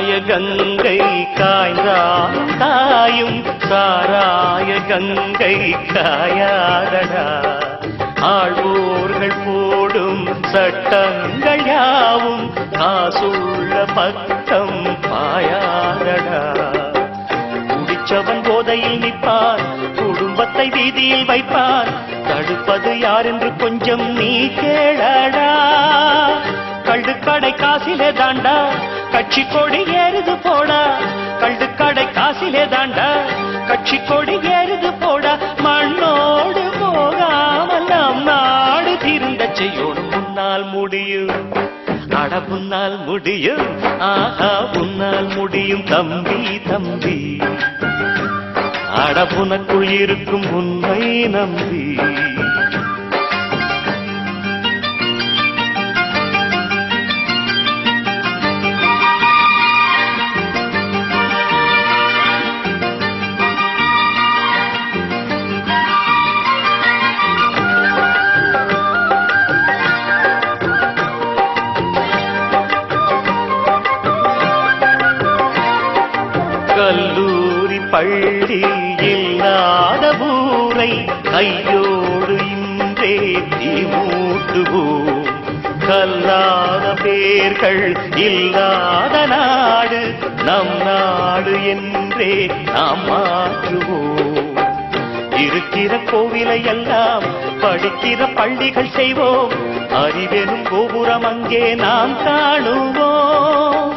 சாராய கங்கை காய்ந்தாலும் காயும் சாராய கங்கை காயாதடா ஆழ்வோர்கள் போடும் சட்டங்கள் யாவும் காசுள்ள பக்கம் பாயாதடா குடிச்சவன் போதையில் நிற்பான் குடும்பத்தை வீதியில் வைப்பான் தடுப்பது யார் என்று கொஞ்சம் நீ கேளடா கள்ளுக்கடை காசிலே தாண்டா கட்சி கொடி ஏறுது போடா கள்ளுக்கடை காசிலே தாண்டா கட்சி கொடி ஏறுது போடா மண்ணோடு போகாமல் நம் நாடு திருந்த செய்யணும் முன்னால் முடியும் அட முன்னால் முடியும் ஆஹா முன்னால் முடியும் தம்பி தம்பி அடப்புனக்குள் இருக்கும் உண்மை நம்பி கல்லூரி பள்ளி இல்லாத ஊரை கையோடு இன்றே தீமூட்டுவோம் கல்லாத பேர்கள் இல்லாத நாடு நம் நாடு என்றே நாம் மாற்றுவோம் இருக்கிற கோவிலை எல்லாம் படிக்கிற பள்ளிகள் செய்வோம் அறிவெனும் கோபுரம் அங்கே நாம் காணுவோம்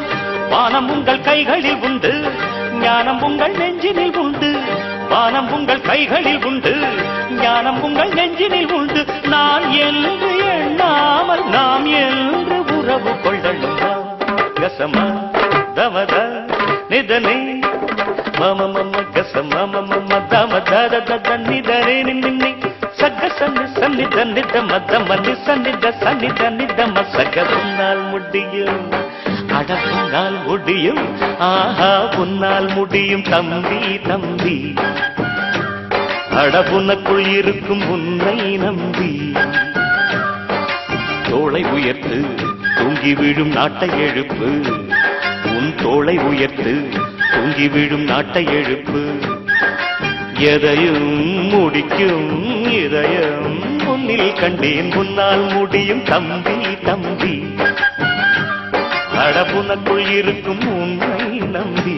வானம் உங்கள் கைகளில் உண்டு ஞானம் உங்கள் நெஞ்சினில் உண்டு வானம் உங்கள் கைகளில் உண்டு ஞானம் உங்கள் நெஞ்சினில் உண்டு நான் என்று எண்ணாமல் நாம் என்று உறவு கொள்ளலும் கசமா தமத நிதனே மம மம கசமா மம தமத தத நிதனே நின்னி சக சன்னி சன்னித நித மத மன்னி சன்னித சன்னித நித மசக முன்னால் முடியும் அட முன்னால் முடியும் ஆஹா முன்னால் முடியும் தம்பி தம்பி அடபுனக்குள் இருக்கும் உன்னை நம்பி தோளை உயர்த்து தூங்கி விழும் நாட்டை எழுப்பு உன் தோளை உயர்த்து தூங்கி விழும் நாட்டை எழுப்பு எதையும் முடிக்கும் இதயம் முன்னில் கண்டேன் முன்னால் முடியும் தம்பி தம்பி அடப்புனக்குள் இருக்கும் உன்னை நம்பி